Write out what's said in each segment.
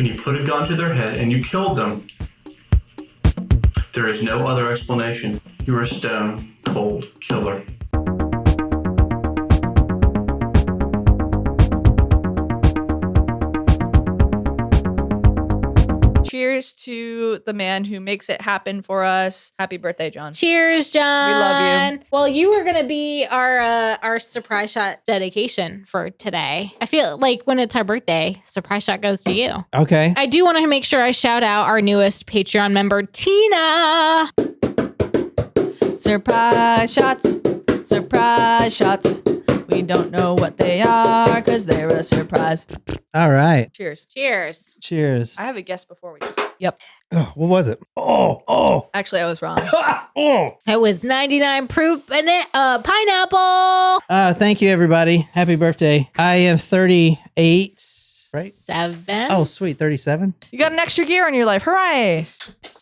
and you put a gun to their head and you killed them. There is no other explanation. You are a stone cold killer. Cheers to the man who makes it happen for us. Happy birthday, John. Cheers, John. We love you. Well, you were gonna be our surprise shot dedication for today. I feel like when it's our birthday, surprise shot goes to you. Okay. I do want to make sure I shout out our newest Patreon member, Tina. Surprise shots. Surprise shots. We don't know what they are because they're a surprise. All right. Cheers. Cheers. Cheers. I have a guess before we do. Yep. Oh, what was it? Oh. Actually, I was wrong. Oh. It was 99 proof pineapple. Thank you, everybody. Happy birthday. I am 38, right? 7. Oh, sweet. 37? You got an extra year in your life. Hooray.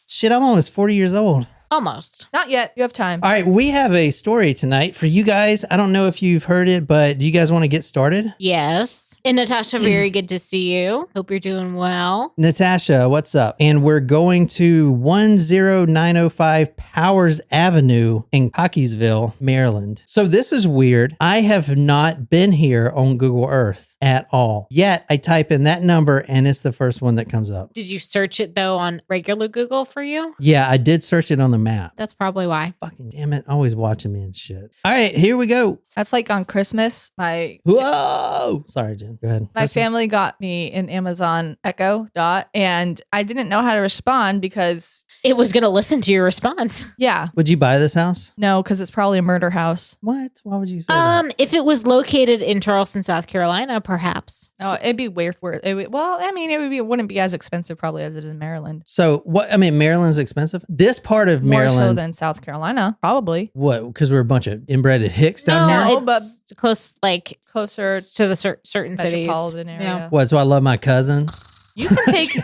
Shit, I'm almost 40 years old. Almost. Not yet. You have time. All right, we have a story tonight for you guys. I don't know if you've heard it, but do you guys want to get started? Yes. And Natasha, very good to see you. Hope you're doing well. Natasha, what's up? And we're going to 10905 Powers Avenue in Cockeysville, Maryland. So this is weird. I have not been here on Google Earth at all. Yet I type in that number and it's the first one that comes up. Did you search it though on regular Google for you? Yeah, I did search it on the map. That's probably why. Fucking damn it. Always watching me and shit. All right, here we go. That's like on Christmas. Whoa! Sorry, Jen. Go ahead. My Christmas. family got me an Amazon Echo Dot, and I didn't know how to respond because, It was going to listen to your response. yeah, Would you buy this house? no, because it's probably a murder house. What? Why would you say that? If it was located in Charleston, South Carolina, perhaps. No, it'd be worth. It wouldn't be as expensive probably as it is in Maryland. So what? I mean, Maryland's expensive. This part of More Maryland. so than South Carolina, probably. What? Because we're a bunch of inbred hicks down No, here? No, but it's close, like closer to the certain cities. Metropolitan area. Yeah. What? So I love my cousin? You can take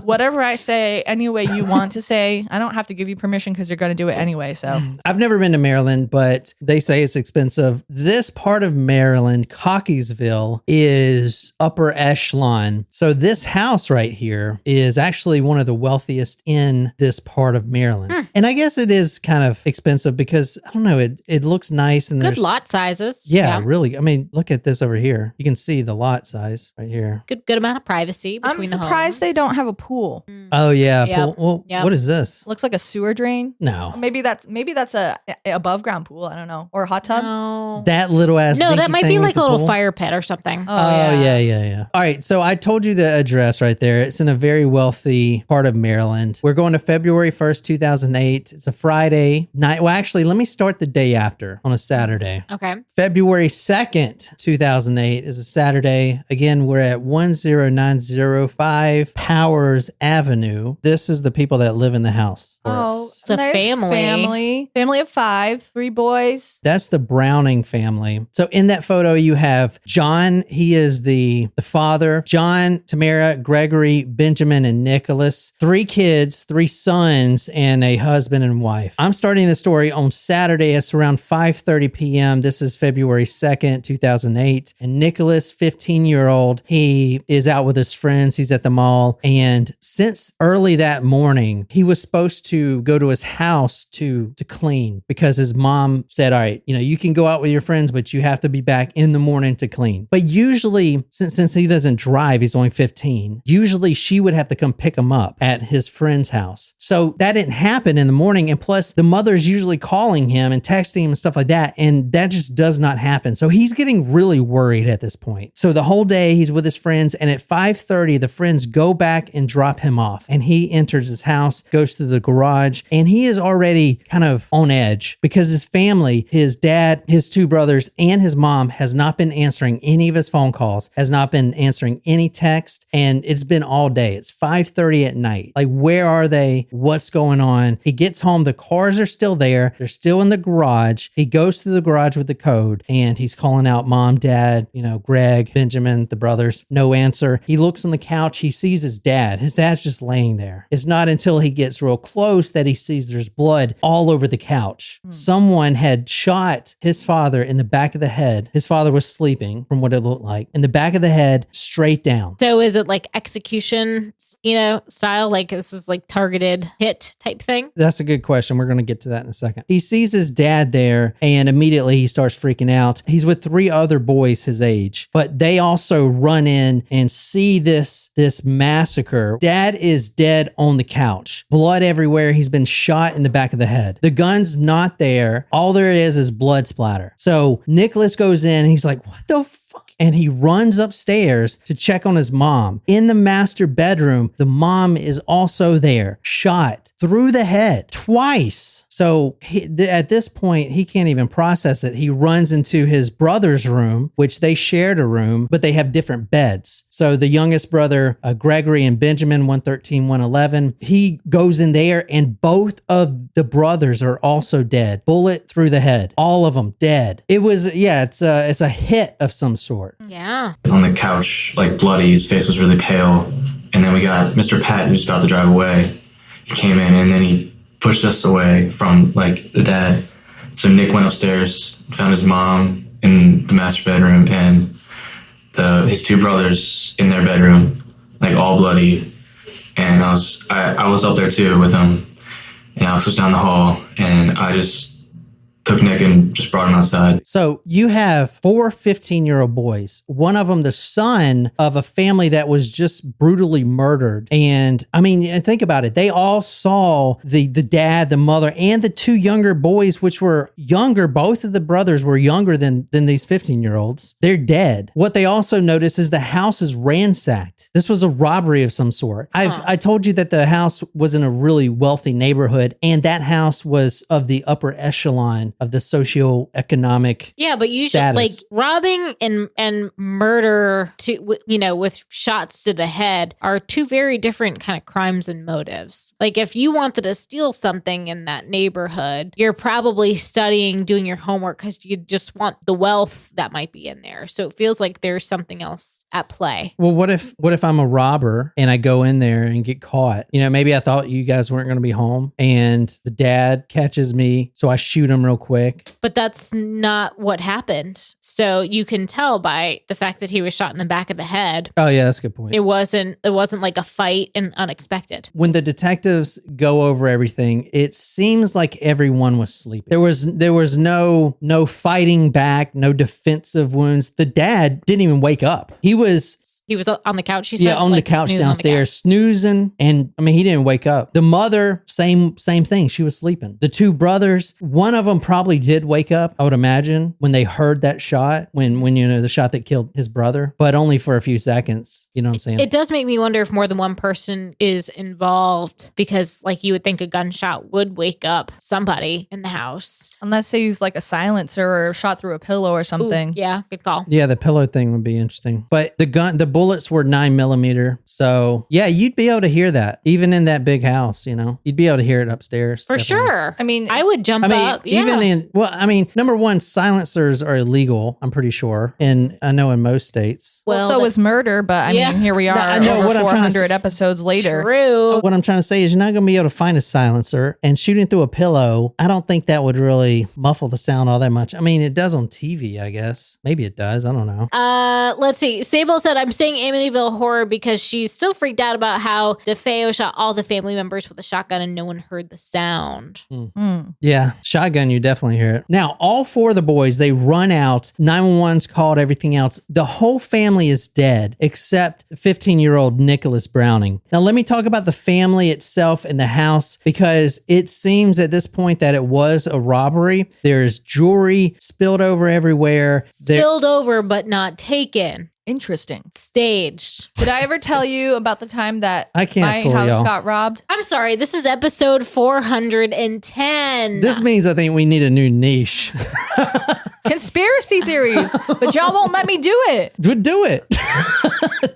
whatever I say any way you want to say. I don't have to give you permission because you're going to do it anyway. So I've never been to Maryland, but they say it's expensive. This part of Maryland, Cockeysville, is upper echelon. So this house right here is actually one of the wealthiest in this part of Maryland. And I guess it is kind of expensive because, I don't know, it looks nice. And Good there's lot sizes. Yeah, really. I mean, look at this over here. You can see the lot size right here. Good amount of privacy between I'm surprised they don't have a pool. Oh, yeah. Yep. Pool. Well, Yep. what is this? Looks like a sewer drain. No. Maybe that's a above ground pool. I don't know, or a hot tub. No, That little ass no, that dinky might thing be was like a the little pool? fire pit or something. Oh, yeah. All right. So I told you the address right there. It's in a very wealthy part of Maryland. We're going to February 1st, 2008. It's a Friday night. Well, actually, let me start the day after on a Saturday. Okay. February 2nd, 2008 is a Saturday. Again, we're at 10905 Powers Avenue. This is the people that live in the house. It's a nice family. Family of 5, 3 boys. That's the Browning family. So in that photo, you have John. He is the father. John, Tamara, Gregory, Benjamin, and Nicholas. 3 kids, 3 sons, and a husband and wife. I'm starting the story on Saturday. It's around 5:30 p.m. This is February 2nd, 2008. And Nicholas, 15-year-old, he is out with his friends. He's at the mall. And since early that morning, he was supposed to go to his house to clean because his mom said, all right, you can go out with your friends, but you have to be back in the morning to clean. But usually, since he doesn't drive, he's only 15, usually she would have to come pick him up at his friend's house. So that didn't happen in the morning. And plus, the mother's usually calling him and texting him and stuff like that. And that just does not happen. So he's getting really worried at this point. So the whole day he's with his friends. And at 5:30, the friends go back and drop him off. And he enters his house, goes to the garage, and he is already kind of on edge because his family, his dad, his 2 brothers, and his mom has not been answering any of his phone calls, has not been answering any text. And it's been all day. It's 5:30 at night. Like, where are they? What's going on? He gets home. The cars are still there. They're still in the garage. He goes to the garage with the code and he's calling out mom, dad, Greg, Benjamin, the brothers. No answer. He looks on the couch couch, he sees his dad. His dad's just laying there. It's not until he gets real close that he sees there's blood all over the couch. Someone had shot his father in the back of the head. His father was sleeping, from what it looked like, in the back of the head, straight down. So is it like execution, style? Like this is like targeted hit type thing? That's a good question. We're going to get to that in a second. He sees his dad there and immediately he starts freaking out. He's with 3 other boys his age, but they also run in and see this massacre. Dad is dead on the couch. Blood everywhere. He's been shot in the back of the head. The gun's not there. All there is blood splatter. So Nicholas goes in and he's like, what the fuck? And he runs upstairs to check on his mom. In the master bedroom, the mom is also there, shot through the head twice. So at this point, he can't even process it. He runs into his brother's room, which they shared a room, but they have different beds. So the youngest brother, Gregory and Benjamin, 113, 111, he goes in there and both of the brothers are also dead. Bullet through the head. All of them dead. It was, it's a hit of some sort. Yeah. On the couch, like bloody, his face was really pale. And then we got Mr. Pat, who was about to drive away. He came in and then he pushed us away from like the dad. So Nick went upstairs, found his mom in the master bedroom and his 2 brothers in their bedroom, like all bloody. And I was up there too with him. And Alex was down the hall and I just took Nick and just brought him outside. So you have 4 15-year-old boys. One of them, the son of a family that was just brutally murdered. And I mean, think about it. They all saw the dad, the mother, and the 2 younger boys, which were younger. Both of the brothers were younger than these 15-year-olds. They're dead. What they also notice is the house is ransacked. This was a robbery of some sort. I told you that the house was in a really wealthy neighborhood, and that house was of the upper echelon of the socioeconomic but you should like robbing and murder with shots to the head are 2 very different kind of crimes and motives. Like if you wanted to steal something in that neighborhood, you're probably doing your homework because you just want the wealth that might be in there. So it feels like there's something else at play. Well, what if I'm a robber and I go in there and get caught? Maybe I thought you guys weren't going to be home and the dad catches me, so I shoot him real quick. But that's not what happened. So you can tell by the fact that he was shot in the back of the head. Oh yeah, that's a good point. It wasn't like a fight and unexpected. When the detectives go over everything, it seems like everyone was sleeping. There was no fighting back, no defensive wounds. The dad didn't even wake up. He was on the couch, you said? Yeah, on the couch downstairs, snoozing. And I mean, he didn't wake up. The mother, same thing. She was sleeping. The 2 brothers, one of them probably did wake up, I would imagine, when they heard that shot, when the shot that killed his brother, but only for a few seconds. You know what I'm saying? It does make me wonder if more than one person is involved, because like you would think a gunshot would wake up somebody in the house. Unless they use like a silencer or shot through a pillow or something. Ooh, yeah, good call. Yeah, the pillow thing would be interesting. But the bullets were 9mm. So yeah, you'd be able to hear that even in that big house, you'd be able to hear it upstairs. For definitely. Sure. I mean, I would jump up. Yeah. Even number one, silencers are illegal, I'm pretty sure. And I know in most states. Well, so is murder, but I mean, here we are. I know over what 400 episodes later. True. What I'm trying to say is you're not going to be able to find a silencer, and shooting through a pillow, I don't think that would really muffle the sound all that much. I mean, it does on TV, I guess. Maybe it does. I don't know. Let's see. Sable said, I'm saying Amityville Horror because she's still freaked out about how DeFeo shot all the family members with a shotgun and no one heard the sound. Yeah, shotgun, you definitely hear it. Now, all 4 of the boys, they run out. 911's called, everything else. The whole family is dead except 15-year-old Nicholas Browning. Now, let me talk about the family itself and the house, because it seems at this point that it was a robbery. There's jewelry spilled over everywhere. Spilled over, but not taken. Interesting. Staged. Did I ever tell you about the time that I can't my house y'all. got robbed? I'm sorry. This is episode 410. This means I think we need a new niche. Conspiracy theories, but y'all won't let me do it. Would do it.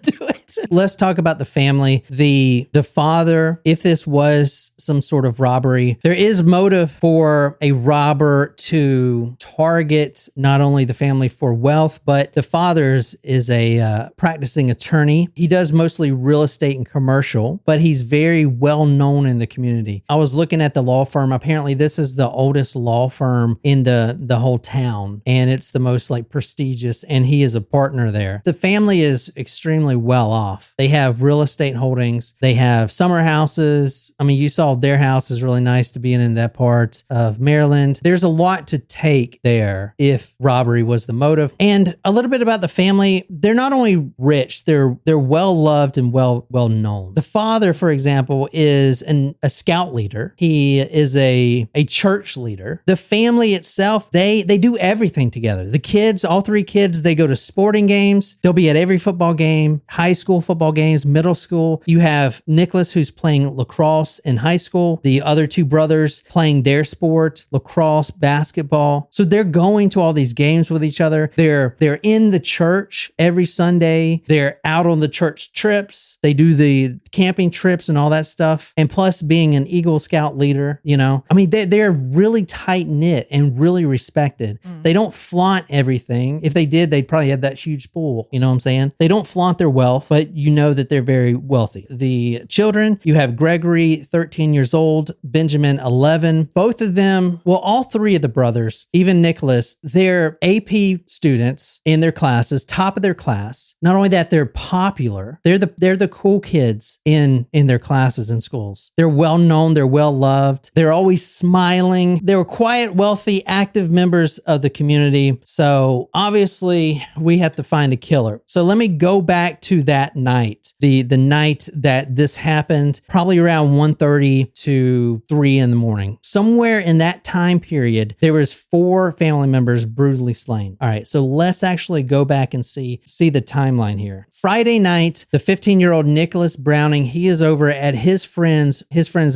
Do it. Let's talk about the family. The father, if this was some sort of robbery, there is motive for a robber to target not only the family for wealth, but the father's is a practicing attorney. He does mostly real estate and commercial, but he's very well known in the community. I was looking at the law firm. Apparently, this is the oldest law firm in the whole town, and it's the most like prestigious, and he is a partner there. The family is extremely well off. They have real estate holdings. They have summer houses. I mean, you saw their house is really nice to be in that part of Maryland. There's a lot to take there if robbery was the motive. And a little bit about the family. They're not only rich, they're well loved and well known. The father, for example, is a scout leader. He is a church leader. The family itself, they do everything together. The kids, all three kids, they go to sporting games. They'll be at every football game, high school football games, middle school. You have Nicholas, who's playing lacrosse in high school. The other two brothers playing their sport, lacrosse, basketball. So they're going to all these games with each other. They're in the church every Sunday. They're out on the church trips. They do the camping trips and all that stuff. And plus being an Eagle Scout leader, I mean, they're really tight knit and really respected. They don't flaunt everything. If they did, they'd probably have that huge pool. You know what I'm saying? They don't flaunt their wealth, but you know that they're very wealthy. The children, you have Gregory, 13 years old, Benjamin, 11. Both of them, well, all three of the brothers, even Nicholas, they're AP students in their classes, top of their class. Not only that, they're popular. They're the cool kids in their classes and schools. They're well known. They're well loved. They're always smiling. They were quiet, wealthy, active members of the community. So obviously we have to find a killer. So let me go back to that night, the night that this happened, probably around 1:30 to 3 in the morning. Somewhere in that time period, there was 4 family members brutally slain. All right, so let's actually go back and see the timeline here. Friday night, the 15-year-old Nicholas Browning, he is over at his friend's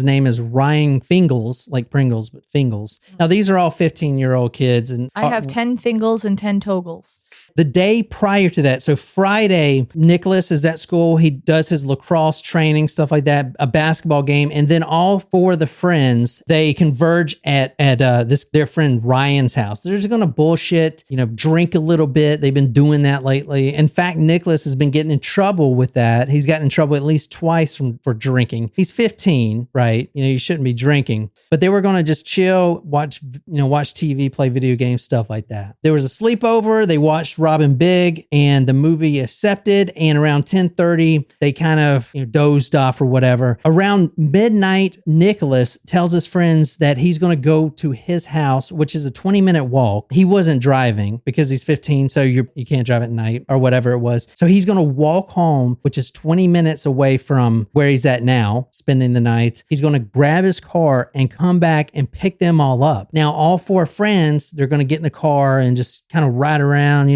name is Ryan Fingles, like Pringles, but Fingles. Now, these are all 15-year-old kids. And I have 10 Fingles and 10 Toggles. The day prior to that, so Friday, Nicholas is at school. He does his lacrosse training, stuff like that, a basketball game. And then all 4 of the friends, they converge at their friend Ryan's house. They're just going to bullshit, drink a little bit. They've been doing that lately. In fact, Nicholas has been getting in trouble with that. He's gotten in trouble at least twice for drinking. He's 15, right? You shouldn't be drinking. But they were going to just chill, watch TV, play video games, stuff like that. There was a sleepover. They watched Robin Big and the movie Accepted, and around 10:30 they kind of dozed off or whatever. Around midnight, Nicholas tells his friends that he's going to go to his house, which is a 20-minute walk. He wasn't driving because he's 15, so you can't drive at night or whatever it was. So he's going to walk home, which is 20 minutes away from where he's at now, spending the night. He's going to grab his car and come back and pick them all up. Now, all 4 friends, they're going to get in the car and just kind of ride around,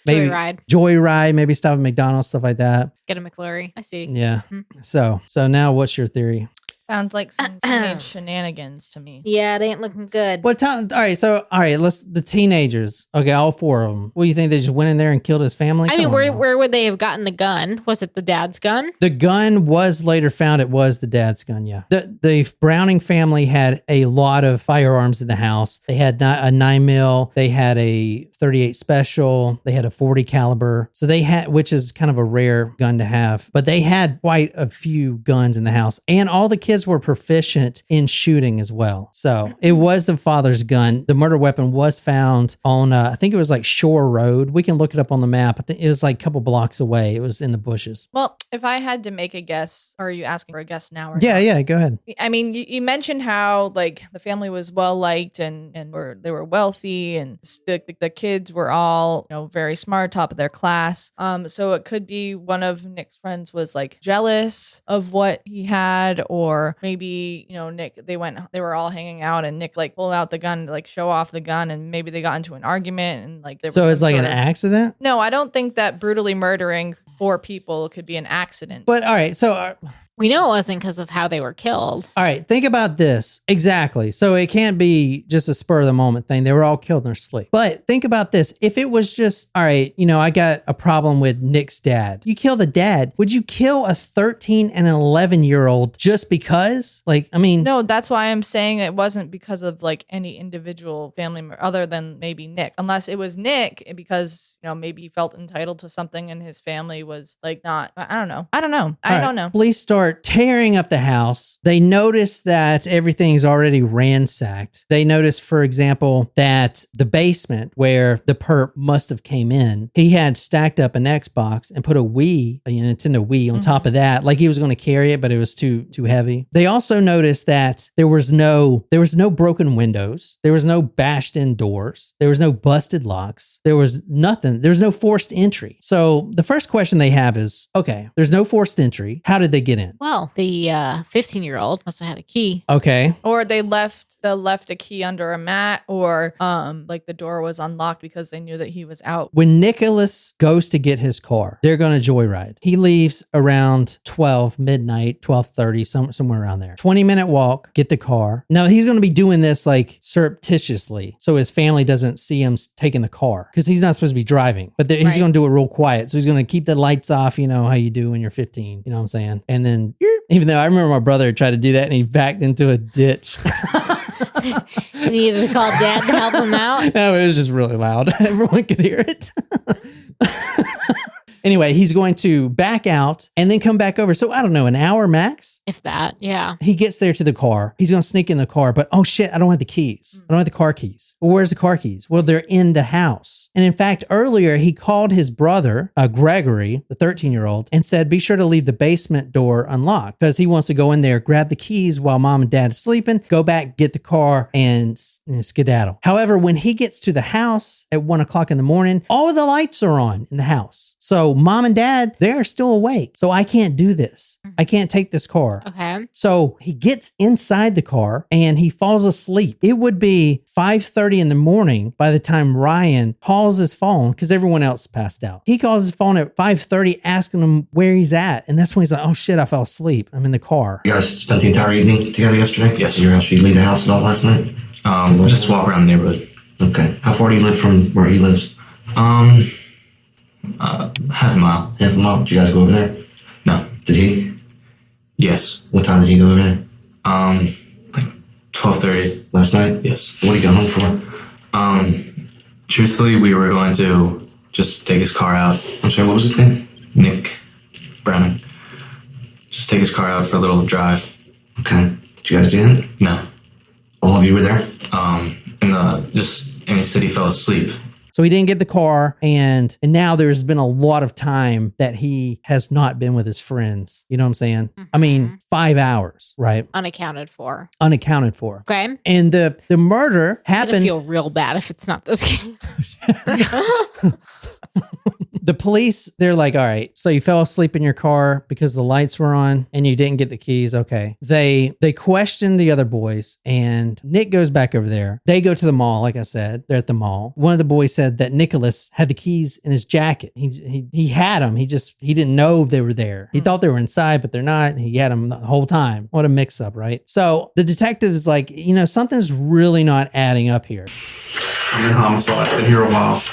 maybe joyride, maybe stop at McDonald's, stuff like that. Get a McFlurry. I see. Yeah. So now what's your theory? Sounds like some teenage shenanigans to me. Yeah, it ain't looking good. All right, let's the teenagers. Okay, all 4 of them. What do you think? They just went in there and killed his family? I mean, where would they have gotten the gun? Was it the dad's gun? The gun was later found. It was the dad's gun, yeah. The Browning family had a lot of firearms in the house. They had a 9mm. They had a 38 special. They had a 40 caliber. So they had, which is kind of a rare gun to have, but they had quite a few guns in the house. And all the kids were proficient in shooting as well. So it was the father's gun. The murder weapon was found on, I think it was like Shore Road. We can look it up on the map. I think it was like a couple blocks away. It was in the bushes. Well, if I had to make a guess, or are you asking for a guess now? Or Yeah, go ahead. I mean, you mentioned how like the family was well liked and they were wealthy, and the kids were all very smart, top of their class. So it could be one of Nick's friends was like jealous of what he had, or maybe Nick, they were all hanging out and Nick like pulled out the gun to like show off the gun, and maybe they got into an argument and like there was. So it's like an accident? No, I don't think that brutally murdering 4 people could be an accident. But all right, so We know it wasn't because of how they were killed. All right, think about this. Exactly. So it can't be just a spur of the moment thing. They were all killed in their sleep. But think about this. If it was just, all right, I got a problem with Nick's dad. You kill the dad. Would you kill a 13 and an 11-year-old just because? No, that's why I'm saying it wasn't because of like any individual family member other than maybe Nick. Unless it was Nick because, maybe he felt entitled to something and his family was like not, I don't know. I don't know. Police start tearing up the house. They notice that everything's already ransacked. They notice, for example, that the basement where the perp must have came in, he had stacked up an Xbox and put a Nintendo Wii on top of that, like he was going to carry it, but it was too heavy. They also noticed that there was no broken windows. There was no bashed in doors. There was no busted locks. There was nothing. There's no forced entry. So the first question they have is, okay, there's no forced entry. How did they get in? Well, the 15-year-old must have had a key. Okay. Or they left a key under a mat, or like the door was unlocked because they knew that he was out. When Nicholas goes to get his car, they're going to joyride. He leaves around 12:30, 12:30, somewhere around there. 20-minute walk, get the car. Now he's going to be doing this like surreptitiously, so his family doesn't see him taking the car because he's not supposed to be driving. But he's going to do it real quiet. So he's going to keep the lights off. You know how you do when you're 15. You know what I'm saying? And then, even though I remember my brother tried to do that and he backed into a ditch. He needed to call Dad to help him out. No, it was just really loud. Everyone could hear it. Anyway, he's going to back out and then come back over. So I don't know, an hour max? If that, yeah. He gets there to the car. He's going to sneak in the car, but oh shit, I don't have the keys. I don't have the car keys. Well, where's the car keys? Well, they're in the house. And in fact, earlier he called his brother, Gregory, the 13-year-old, and said, be sure to leave the basement door unlocked because he wants to go in there, grab the keys while mom and dad are sleeping, go back, get the car, and skedaddle. However, when he gets to the house at 1 o'clock in the morning, all of the lights are on in the house. So mom and dad, they're still awake. So I can't do this. I can't take this car. Okay. So he gets inside the car and he falls asleep. It would be 5:30 in the morning by the time Ryan calls his phone because everyone else passed out. He calls his phone at 5:30 asking him where he's at. And that's when he's like, oh shit, I fell asleep. I'm in the car. You guys spent the entire evening together yesterday? Yes. Did you actually leave the house at all last night? Just walk around the neighborhood. Okay. How far do you live from where he lives? Half a mile. Half a mile. Did you guys go over there? No. Did he? Yes. What time did he go over there? Like 12:30. Last night? Yes. What did he go home for? Truthfully, we were going to just take his car out. I'm sorry, what was his name? Nick Browning. Just take his car out for a little drive. Okay. Did you guys do that? No. All of you were there? And he said he fell asleep. So he didn't get the car, and now there's been a lot of time that he has not been with his friends. You know what I'm saying? I mean, 5 hours, right? Unaccounted for. Unaccounted for. Okay. And the murder I'm happened. gonna feel real bad if it's not this kid. The police, they're like, all right, so you fell asleep in your car because the lights were on and you didn't get the keys. Okay. They question the other boys and Nick goes back over there. They go to the mall. Like I said, they're at the mall. One of the boys said that Nicholas had the keys in his jacket. He had them. He didn't know they were there. He thought they were inside, but they're not. He had them the whole time. What a mix up, right? So the detective's like, something's really not adding up here. I'm in homicide. I've been here a while.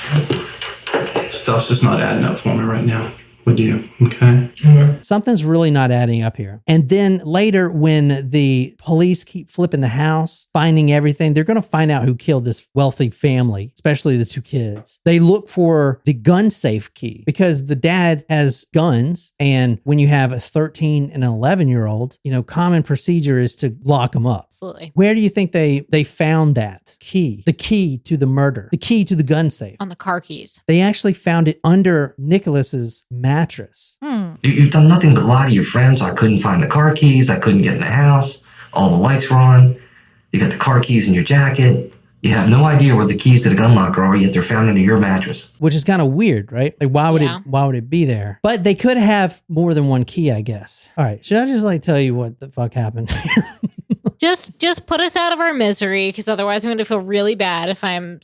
Stuff's just not adding up for me right now with you, okay? Something's really not adding up here. And then later, when the police keep flipping the house, finding everything, they're going to find out who killed this wealthy family, especially the two kids. They look for the gun safe key because the dad has guns. And when you have a 13 and an 11-year-old, common procedure is to lock them up. Absolutely. Where do you think they found that key? The key to the murder, the key to the gun safe. On the car keys. They actually found it under Nicholas's mattress. You've done nothing but lie to your friends. I couldn't find the car keys. I couldn't get in the house. All the lights were on. You got the car keys in your jacket. You have no idea where the keys to the gun locker are, yet they're found under your mattress. Which is kind of weird, right? Like, why would it be there? But they could have more than one key, I guess. All right. Should I just tell you what the fuck happened here? Just put us out of our misery, because otherwise I'm going to feel really bad if I'm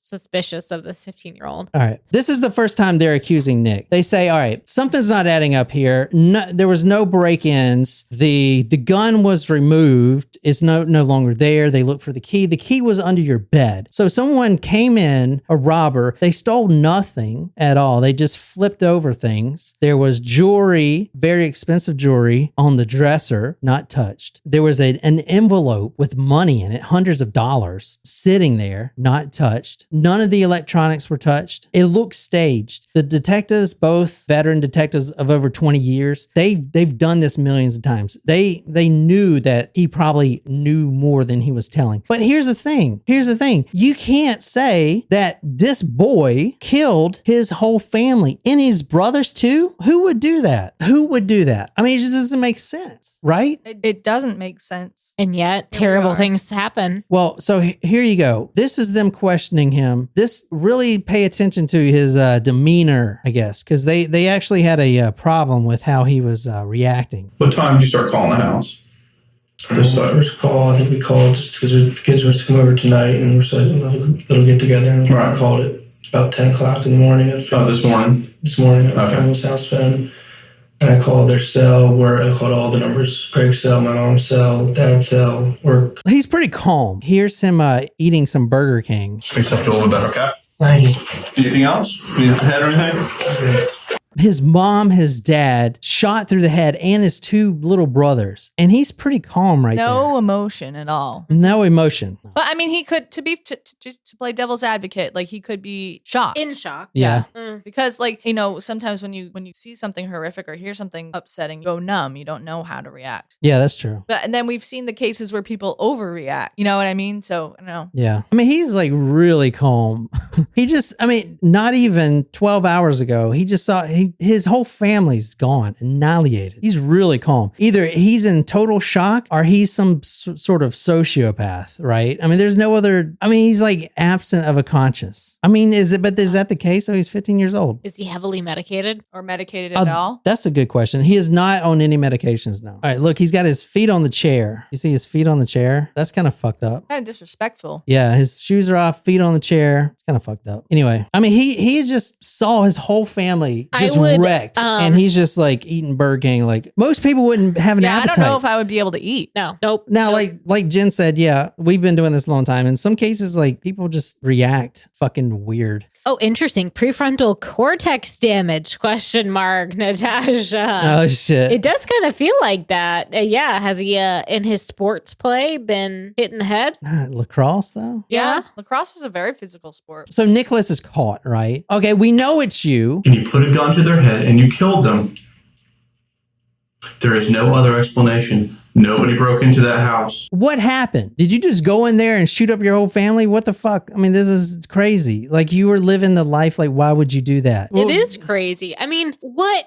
suspicious of this 15-year-old. All right. This is the first time they're accusing Nick. They say, all right, something's not adding up here. No, there was no break-ins. The gun was removed. It's no longer there. They look for the key. The key was under your bed. So someone came in, a robber. They stole nothing at all. They just flipped over things. There was jewelry, very expensive jewelry on the dresser, not touched. There was an envelope with money in it, hundreds of dollars, sitting there, not touched. None of the electronics were touched. It looked staged. The detectives, both veteran detectives of over 20 years, they've done this millions of times. They knew that he probably knew more than he was telling. But here's the thing. You can't say that this boy killed his whole family and his brothers too. Who would do that? I mean, it just doesn't make sense, right? It doesn't make sense. And yet, Here we terrible are. things happen. Well, so here you go. This is them questioning him. This really pay attention to his demeanor, I guess, because they actually had a problem with how he was reacting. What time did you start calling the house? The first call, I think we called just because the kids were to come over tonight and we're saying little get together. And Right. I called it about 10 o'clock in the morning. This morning? This morning at my Okay. family's house phone. And I called their cell where I called all the numbers. Greg's cell, my mom's cell, dad's cell, work. He's pretty calm. Here's him eating some Burger King. Makes I feel a little better, okay? Thank you. Anything else? Any head or anything? His mom, his dad shot through the head and his two little brothers. And he's pretty calm right No there. emotion at all. No emotion. But I mean, he could to play devil's advocate, like he could be shocked. In shock. Yeah. Because like, sometimes when you see something horrific or hear something upsetting, you go numb. You don't know how to react. Yeah, that's true. But and then we've seen the cases where people overreact. You know what I mean? So I don't know. Yeah. I mean, he's like really calm. Not even 12 hours ago, he just saw his whole family's gone, annihilated. He's really calm. Either he's in total shock or he's some sort of sociopath, right? I mean, there's no other, he's like absent of a conscience. Is that the case? Oh, he's 15 years old. Is he heavily medicated? Or medicated at all. That's a good question. He is not on any medications now. All right, look, he's got his feet on the chair. You see his feet on the chair? That's kind of fucked up. Kind of disrespectful. Yeah, his shoes are off, feet on the chair. It's kind of fucked up. Anyway, he just saw his whole family just wrecked, and he's just like eating Burger King. Like most people wouldn't have an appetite. I don't know if I would be able to eat. No. Nope. Now, like Jen said, yeah, we've been doing this a long time. In some cases, like people just react fucking weird. Oh, interesting. Prefrontal cortex damage, question mark, Natasha. Oh, shit. It does kind of feel like that. Yeah. Has he, in his sports play, been hit in the head? Lacrosse, though? Yeah. Lacrosse is a very physical sport. So Nicholas is caught, right? Okay, we know it's you. And you put a gun to their head and you killed them. There is no other explanation. Nobody broke into that house. What happened? Did you just go in there and shoot up your whole family? What the fuck? This is crazy. Like you were living the life. Like, why would you do that? It is crazy. What,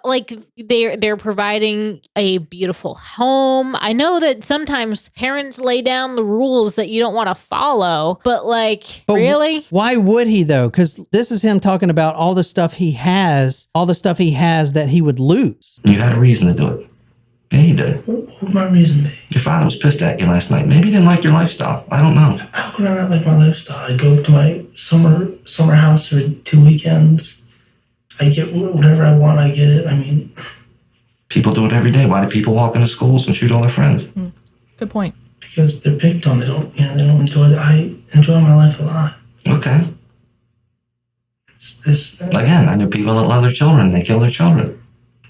like they're providing a beautiful home. I know that sometimes parents lay down the rules that you don't want to follow, but really? Why would he though? Because this is him talking about all the stuff he has that he would lose. You had a reason to do it. Yeah, you did. What would my reason be? Your father was pissed at you last night. Maybe he didn't like your lifestyle. I don't know. How could I not like my lifestyle? I go to my summer house every 2 weekends. I get whatever I want. I get it. People do it every day. Why do people walk into schools and shoot all their friends? Good point. Because they're picked on. They don't enjoy it. I enjoy my life a lot. Okay. Again, I know people that love their children. They kill their children.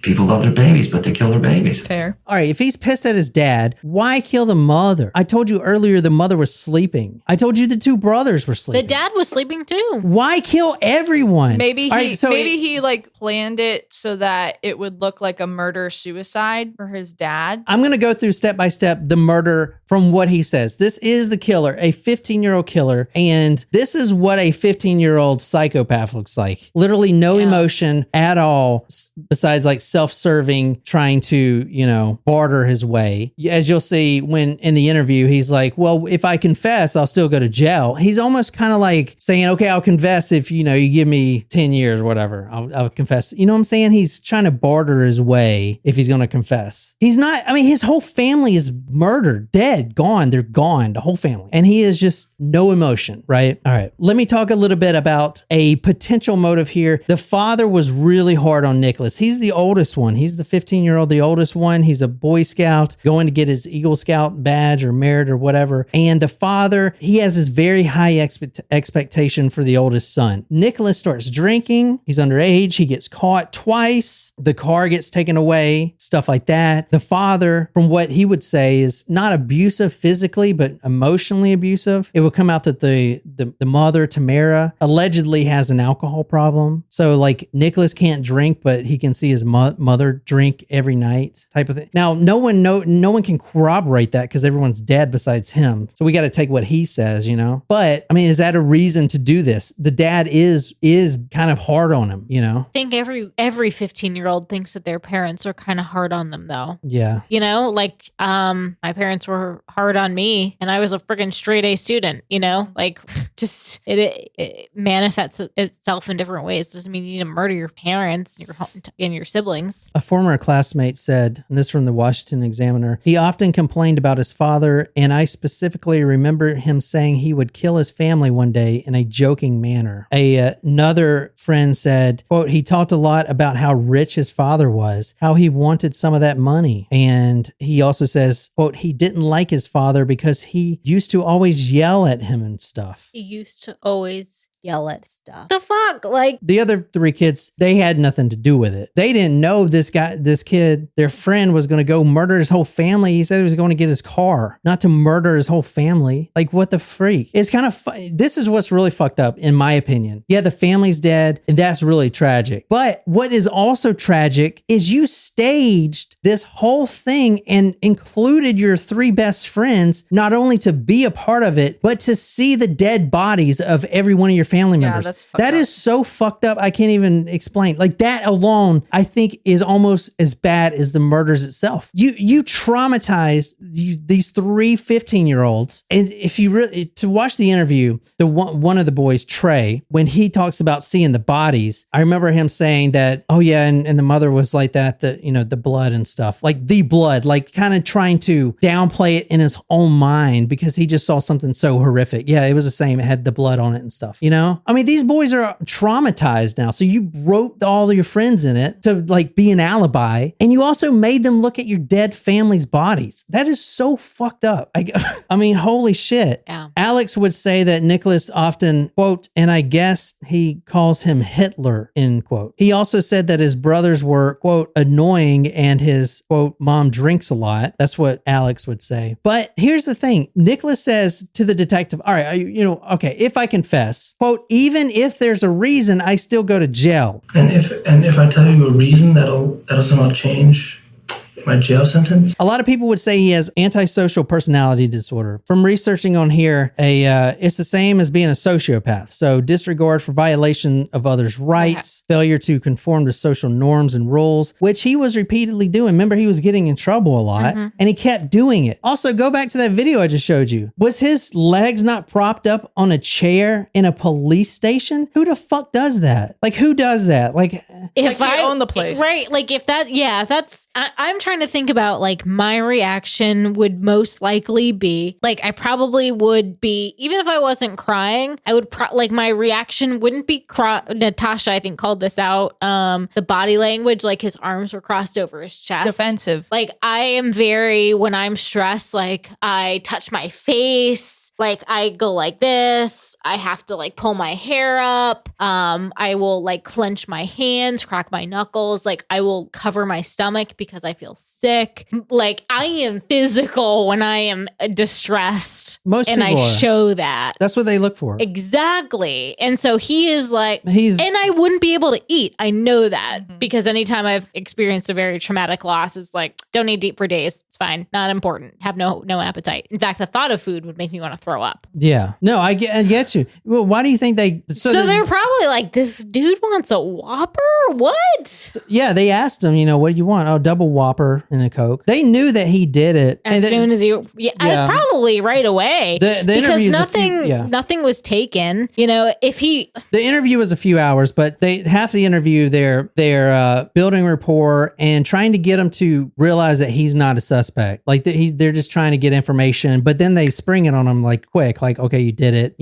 People love their babies, but they kill their babies. Fair. All right, if he's pissed at his dad, why kill the mother? I told you earlier the mother was sleeping. I told you the two brothers were sleeping. The dad was sleeping too. Why kill everyone? Maybe All he right, so he planned it so that it would look like a murder suicide for his dad. I'm going to go through step by step the murder from what he says. This is the killer, a 15-year-old killer, and this is what a 15-year-old psychopath looks like. Literally no emotion at all besides like self-serving, trying to, barter his way. As you'll see when in the interview, he's like, well, if I confess, I'll still go to jail. He's almost kind of like saying, okay, I'll confess if, you give me 10 years or whatever. I'll confess. You know what I'm saying? He's trying to barter his way if he's going to confess. He's not, his whole family is murdered, dead, gone. They're gone, the whole family. And he is just no emotion, right? All right. Let me talk a little bit about a potential motive here. The father was really hard on Nicholas. He's the oldest one. He's the 15-year-old, the oldest one. He's a Boy Scout going to get his Eagle Scout badge or merit or whatever. And the father, he has this very high expectation for the oldest son. Nicholas starts drinking. He's underage. He gets caught twice. The car gets taken away, stuff like that. The father, from what he would say, is not abusive physically, but emotionally abusive. It would come out that the mother, Tamara, allegedly has an alcohol problem. So like Nicholas can't drink, but he can see his mother drink every night type of thing. Now, no one can corroborate that because everyone's dead besides him. So we got to take what he says, But is that a reason to do this? The dad is kind of hard on him, I think every 15-year-old thinks that their parents are kind of hard on them though. Yeah. My parents were hard on me and I was a friggin' straight A student, just it manifests itself in different ways. Doesn't mean you need to murder your parents and your siblings. A former classmate said, and this from the Washington Examiner, he often complained about his father, and I specifically remember him saying he would kill his family one day in a joking manner. Another friend said, quote, he talked a lot about how rich his father was, how he wanted some of that money. And he also says, quote, he didn't like his father because he used to always yell at him and stuff. He used to always yell at stuff. The fuck? Like the other three kids, they had nothing to do with it. They didn't know this kid, their friend was going to go murder his whole family. He said he was going to get his car, not to murder his whole family. Like what the freak? It's kind of, this is what's really fucked up in my opinion. Yeah, the family's dead and that's really tragic. But what is also tragic is you staged this whole thing and included your three best friends, not only to be a part of it, but to see the dead bodies of every one of your family members. That is so fucked up. I can't even explain. Like that alone, I think is almost as bad as the murders itself. You traumatized these three 15-year-olds. And if you really, to watch the interview, one of the boys, Trey, when he talks about seeing the bodies, I remember him saying that, oh yeah, and the mother was like that, the blood and stuff, like the blood, like kind of trying to downplay it in his own mind because he just saw something so horrific. Yeah, it was the same. It had the blood on it and stuff, these boys are traumatized now. So you wrote all of your friends in it to like be an alibi. And you also made them look at your dead family's bodies. That is so fucked up. Holy shit. Yeah. Alex would say that Nicholas often, quote, and I guess he calls him Hitler, end quote. He also said that his brothers were, quote, annoying and his, quote, mom drinks a lot. That's what Alex would say. But here's the thing. Nicholas says to the detective, all right, okay, if I confess, quote, even if there's a reason, I still go to jail. And if I tell you a reason, that'll somehow change my jail sentence? A lot of people would say he has antisocial personality disorder. From researching on here, it's the same as being a sociopath. So disregard for violation of others' rights, failure to conform to social norms and rules, which he was repeatedly doing. Remember, he was getting in trouble a lot and he kept doing it. Also, go back to that video I just showed you. Was his legs not propped up on a chair in a police station? Who the fuck does that? Like, who does that? Like, if I own the place. Right. Like if that's, I'm trying to think about like my reaction would most likely be like, I probably would be, even if I wasn't crying, I would like my reaction wouldn't be Natasha, I think called this out. The body language, like his arms were crossed over his chest. Defensive. Like I am when I'm stressed, like I touch my face. Like I go like this. I have to like pull my hair up. I will like clench my hands, crack my knuckles. Like I will cover my stomach because I feel sick. Like I am physical when I am distressed. Most and people I are. show that. That's what they look for. Exactly. And so he is like, and I wouldn't be able to eat. I know that because anytime I've experienced a very traumatic loss, it's like, don't need to eat for days. It's fine. Not important. Have no appetite. In fact, the thought of food would make me want to throw up. Yeah. No, I get you. Well, why do you think they... So they're probably like, this dude wants a Whopper? What? Yeah, they asked him, what do you want? Oh, double Whopper and a Coke. They knew that he did it. As soon as you... Yeah, probably right away. Because nothing was taken. If he... The interview was a few hours, but half the interview, they're building rapport and trying to get him to realize that he's not a suspect. Like, they're just trying to get information, but then they spring it on him like quick, like, okay, you did it.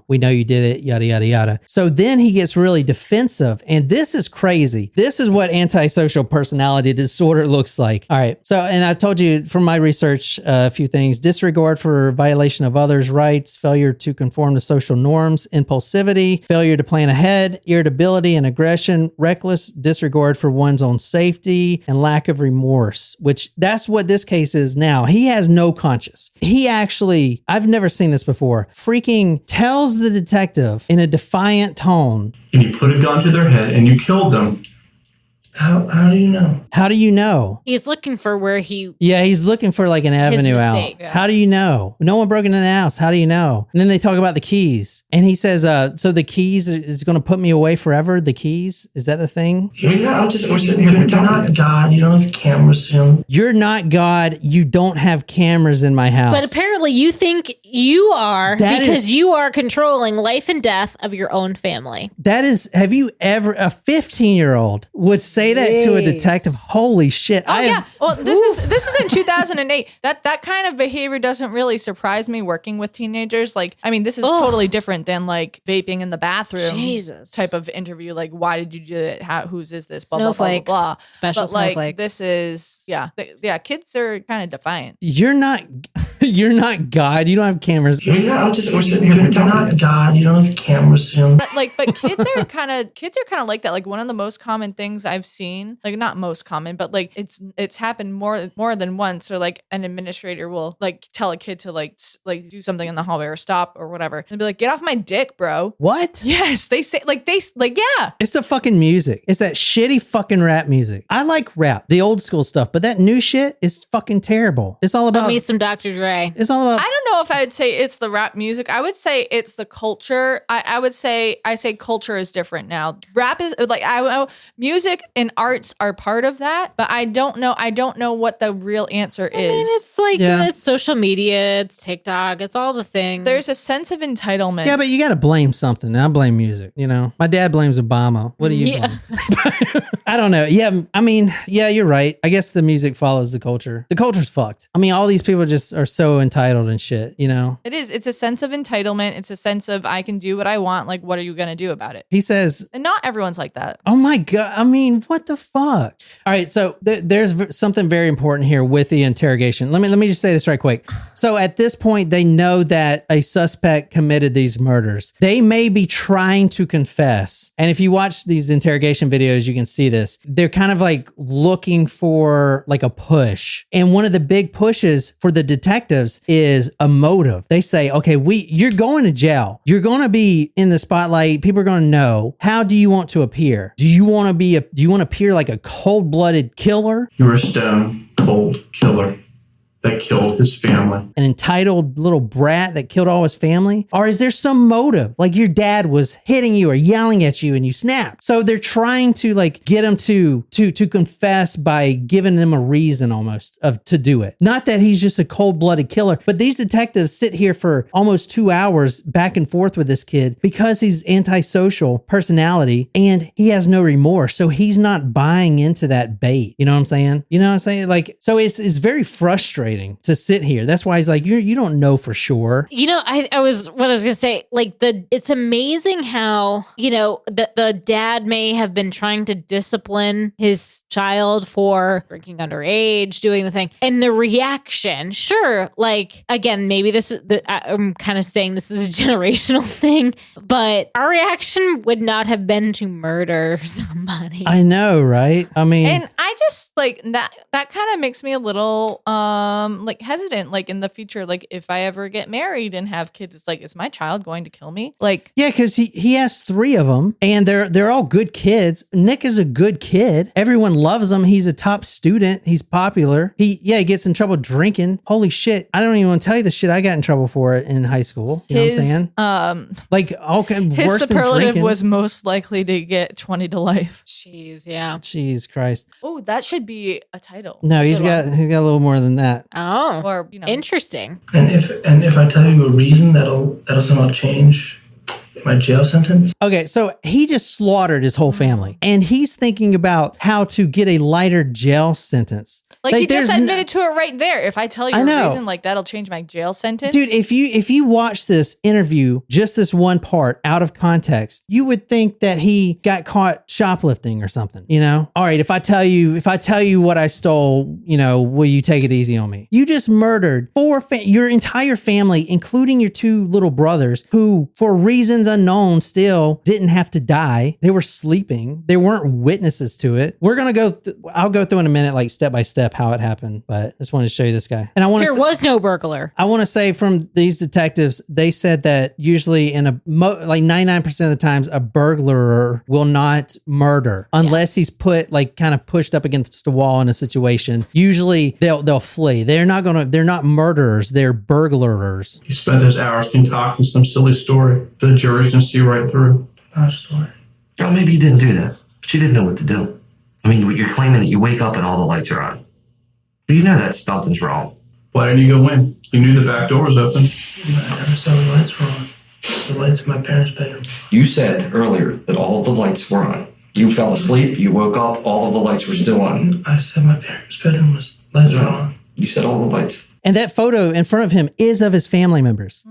We know you did it, yada, yada, yada. So then he gets really defensive. And this is crazy. This is what antisocial personality disorder looks like. All right. So, and I told you from my research a few things: disregard for violation of others' rights, failure to conform to social norms, impulsivity, failure to plan ahead, irritability and aggression, reckless disregard for one's own safety, and lack of remorse, which that's what this case is now. He has no conscience. He actually, I've never seen this before, freaking tells the detective in a defiant tone, and you put a gun to their head and you killed them. How do you know? How do you know? He's looking for where he... Yeah, he's looking for like an avenue out. Yeah. How do you know? No one broke into the house. How do you know? And then they talk about the keys. And he says, so the keys is going to put me away forever? The keys? Is that the thing? We're sitting here, we're You're not talking. God. You don't have cameras soon. You're not God. You don't have cameras in my house. But apparently you think you are because you are controlling life and death of your own family. That is, have you ever, a 15-year-old would say that to a detective? Holy shit. Oh yeah. Well, this is in 2008. That kind of behavior doesn't really surprise me working with teenagers. Like, I mean, this is totally different than like vaping in the bathroom type of interview. Like, why did you do it? Whose is this? Blah, Snowflakes. blah, blah, blah. Special but like, snowflakes. this is, kids are kind of defiant. You're not God. You don't have cameras. We're sitting here, we're You're talking. not God. You don't have cameras soon. But kids are kind of like that. Like, one of the most common things I've seen, like, not most common, but like it's happened more than once. Or like an administrator will like tell a kid to like do something in the hallway or stop or whatever, and be like, "Get off my dick, bro." What? Yes, they say yeah. It's the fucking music. It's that shitty fucking rap music. I like rap, the old school stuff, but that new shit is fucking terrible. It's all about Love me some Dr. Dre. It's all about I don't know if I would say it's the rap music. I would say it's the culture. I say culture is different now. Rap is like music and arts are part of that, but I don't know what the real answer is. I mean, it's like it's social media, it's TikTok, it's all the things. There's a sense of entitlement. Yeah, but you got to blame something. And I blame music. My dad blames Obama. What do you blame? I don't know. Yeah, I mean, yeah, you're right. I guess the music follows the culture. The culture's fucked. I mean, all these people just are so entitled and shit. It is. It's a sense of entitlement. It's a sense of I can do what I want. Like, what are you gonna do about it? He says, and not everyone's like that. Oh my God. I mean, what the fuck? All right. So there's something very important here with the interrogation. Let me just say this right quick. So at this point, they know that a suspect committed these murders. They may be trying to confess. And if you watch these interrogation videos, you can see this. They're kind of like looking for like a push. And one of the big pushes for the detectives is a motive. They say, okay, you're going to jail. You're going to be in the spotlight. People are going to know. How do you want to appear? Do you want to appear like a cold-blooded killer? You were a stone cold killer that killed his family. An entitled little brat that killed all his family? Or is there some motive? Like your dad was hitting you or yelling at you and you snapped. So they're trying to like get him to confess by giving them a reason almost to do it. Not that he's just a cold-blooded killer, but these detectives sit here for almost 2 hours back and forth with this kid because he's antisocial personality and he has no remorse. So he's not buying into that bait. You know what I'm saying? Like, so it's very frustrating to sit here. That's why he's like, you don't know for sure. I was gonna say, like, it's amazing how, the dad may have been trying to discipline his child for drinking underage, doing the thing, and the reaction, sure, like, again, maybe I'm kind of saying this is a generational thing, but our reaction would not have been to murder somebody. I know, right? I mean, and I just like that kind of makes me a little hesitant resident, like in the future, like if I ever get married and have kids, it's like, is my child going to kill me? Like, Yeah, because he has 3 of them, and they're all good kids. Nick is a good kid. Everyone loves him. He's a top student. He's popular. He gets in trouble drinking. Holy shit! I don't even want to tell you the shit I got in trouble for in high school. You know what I'm saying? Like his worse than superlative drinking. was most likely to get 20 to life. Jeez, yeah. Jesus Christ! Oh, that should be a title. No, It's a good he's got a little more than that. Oh, one. Or, you know, interesting. And if I tell you a reason that'll somehow change my jail sentence. Okay, so he just slaughtered his whole family, and he's thinking about how to get a lighter jail sentence. like he just there's admitted to it right there. If I tell you I a know. reason, like that'll change my jail sentence. Dude, if you watch this interview, just this one part out of context, you would think that he got caught shoplifting or something, you know? All right, if I tell you what I stole, you know, will you take it easy on me? You just murdered your entire family, including your 2 little brothers, who for reasons unknown still didn't have to die. They were sleeping. They weren't witnesses to it. We're going to I'll go through in a minute, like step by step how it happened, but I just wanted to show you this guy. And I want to There was no burglar. I want to say from these detectives, they said that usually in like 99% of the times, a burglar will not murder unless he's put like kind of pushed up against a wall in a situation. Usually they'll flee. They're not murderers. They're burglars. He spent his hours concocting some silly story the jury's gonna see right through. Not a story. Well, maybe you didn't do that, but you didn't know what to do. I mean, you're claiming that you wake up and all the lights are on. But you know that something's wrong. Why didn't you go in? You knew the back door was open. I never saw the lights were on. The lights in my parents' bedroom. You said earlier that all of the lights were on. You fell asleep, you woke up, all of the lights were still on. I said my parents' bedroom lights were on. You said all the lights. And that photo in front of him is of his family members.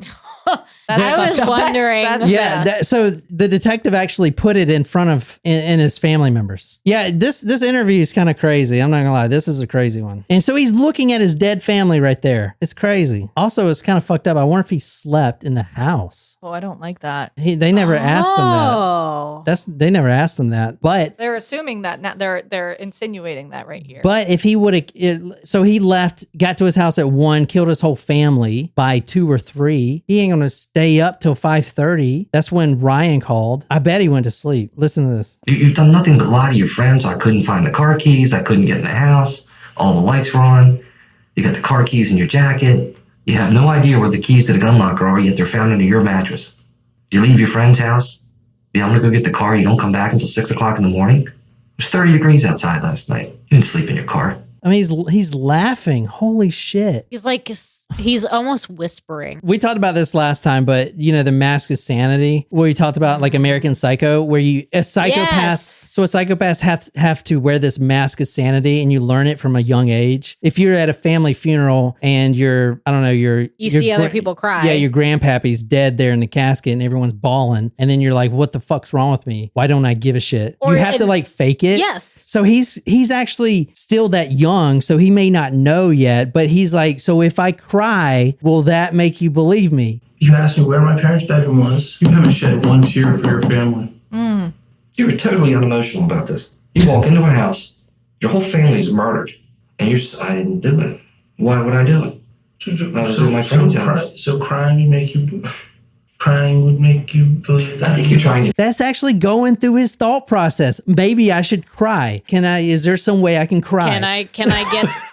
I was wondering. That's So the detective actually put it in front of in his family members. Yeah, this interview is kind of crazy. I'm not gonna lie, this is a crazy one. And so he's looking at his dead family right there. It's crazy. Also, it's kind of fucked up. I wonder if he slept in the house. Oh, I don't like that. They never asked him that. Oh. They never asked him that. But They're assuming that. Now they're insinuating that right here. But if he would have, so he left, got to his house at 1, killed his whole family by 2 or 3. He ain't gonna stay up till 5:30. That's when Ryan called. I bet he went to sleep. Listen to this. You've done nothing but lie to your friends. I couldn't find the car keys. I couldn't get in the house. All the lights were on. You got the car keys in your jacket. You have no idea where the keys to the gun locker are, yet they're found under your mattress. You leave your friend's house. I'm gonna go get the car. You don't come back until 6 o'clock in the morning. It was 30 degrees outside last night. You didn't sleep in your car. I mean, he's laughing. Holy shit. He's almost whispering. We talked about this last time, but you know, the mask of sanity, where we talked about like American Psycho, where a psychopath. Yes. So a psychopath have to wear this mask of sanity, and you learn it from a young age. If you're at a family funeral and you see other people cry. Yeah, your grandpappy's dead there in the casket and everyone's bawling. And then you're like, what the fuck's wrong with me? Why don't I give a shit? You have to like fake it. Yes. So he's actually still that young, so he may not know yet, but he's like, so if I cry, will that make you believe me? You asked me where my parents' bedroom was. You haven't shed one tear for your family. You were totally unemotional about this. You walk into a house, your whole family's murdered, and you're just, I didn't do it. Why would I do it? I was in my friend's house. So crying would make you believe that. I think you're trying to. That's actually going through his thought process. Maybe I should cry. Is there some way I can cry?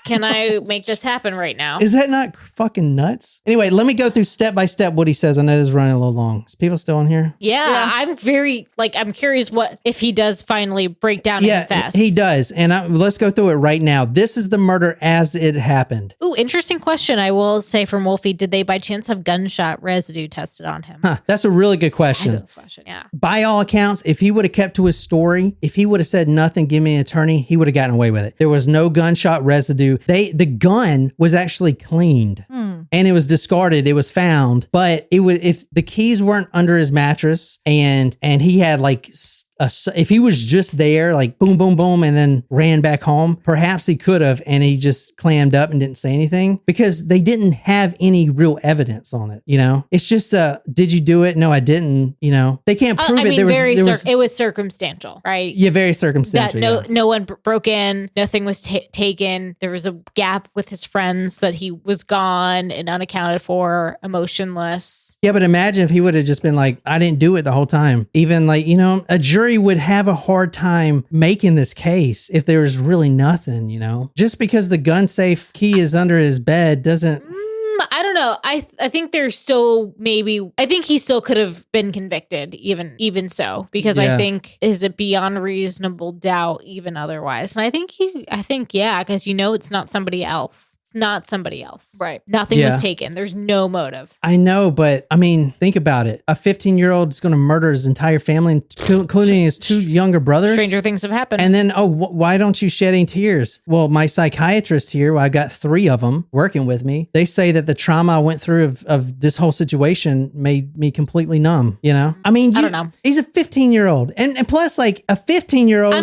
Can I make this happen right now? Is that not fucking nuts? Anyway, let me go through step by step what he says. I know this is running a little long. Is people still on here? Yeah. I'm curious what if he does finally break down and confess. He does. And let's go through it right now. This is the murder as it happened. Ooh, interesting question. I will say from Wolfie, did they by chance have gunshot residue tested on him? Huh, that's a really good question. Fabulous question. Yeah. By all accounts, if he would have kept to his story, if he would have said nothing, give me an attorney, he would have gotten away with it. There was no gunshot residue. The gun was actually cleaned and it was discarded. It was found, but if the keys weren't under his mattress and he had like if he was just there, like boom, boom, boom, and then ran back home, perhaps he could have, and he just clammed up and didn't say anything because they didn't have any real evidence on it. You know, it's just did you do it? No, I didn't. You know, they can't prove I mean, it. It was circumstantial, right? Yeah, very circumstantial. That no one broke in, nothing was taken. There was a gap with his friends that he was gone and unaccounted for, emotionless. Yeah, but imagine if he would have just been like, I didn't do it the whole time. Even like, you know, a jury would have a hard time making this case if there was really nothing, you know, just because the gun safe key is under his bed doesn't. I don't know. I think there's still I think he still could have been convicted even so, because I think is it beyond reasonable doubt even otherwise. And I think because you know it's not somebody else. It's not somebody else. Right. Nothing was taken. There's no motive. I know, but I mean, think about it. A 15-year-old is going to murder his entire family, including his two younger brothers. Stranger things have happened. And then, why don't you shed any tears? Well, my psychiatrist here, I've got 3 of them working with me. They say that the trauma I went through of this whole situation made me completely numb, you know? I mean, I don't know. He's a 15-year-old. And plus, like, a 15-year-old,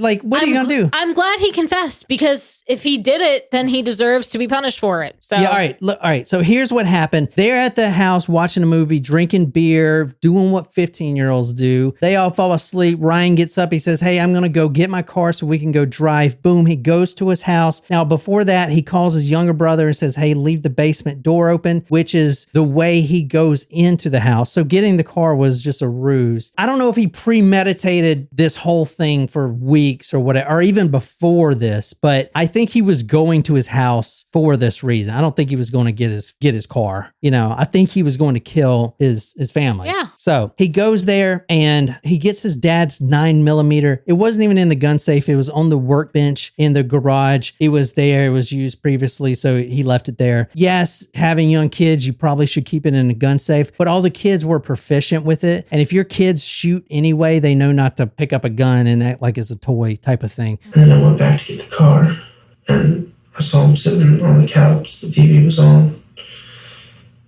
like, what are you going to do? I'm glad he confessed, because if he did it, then he deserves to be punished for it. So yeah, all right. So here's what happened. They're at the house watching a movie, drinking beer, doing what 15-year-olds do. They all fall asleep. Ryan gets up. He says, hey, I'm going to go get my car so we can go drive. Boom. He goes to his house. Now, before that, he calls his younger brother and says, hey, leave the basement door open, which is the way he goes into the house. So getting the car was just a ruse. I don't know if he premeditated this whole thing for weeks or whatever, or even before this, but I think he was going to his house for this reason. I don't think he was going to get his car. You know, I think he was going to kill his family. Yeah. So he goes there and he gets his dad's 9mm. It wasn't even in the gun safe. It was on the workbench in the garage. It was there. It was used previously, so he left it there. Yes, having young kids, you probably should keep it in a gun safe, but all the kids were proficient with it. And if your kids shoot anyway, they know not to pick up a gun and act like it's a toy type of thing. And then I went back to get the car, and I saw him sitting on the couch. The TV was on.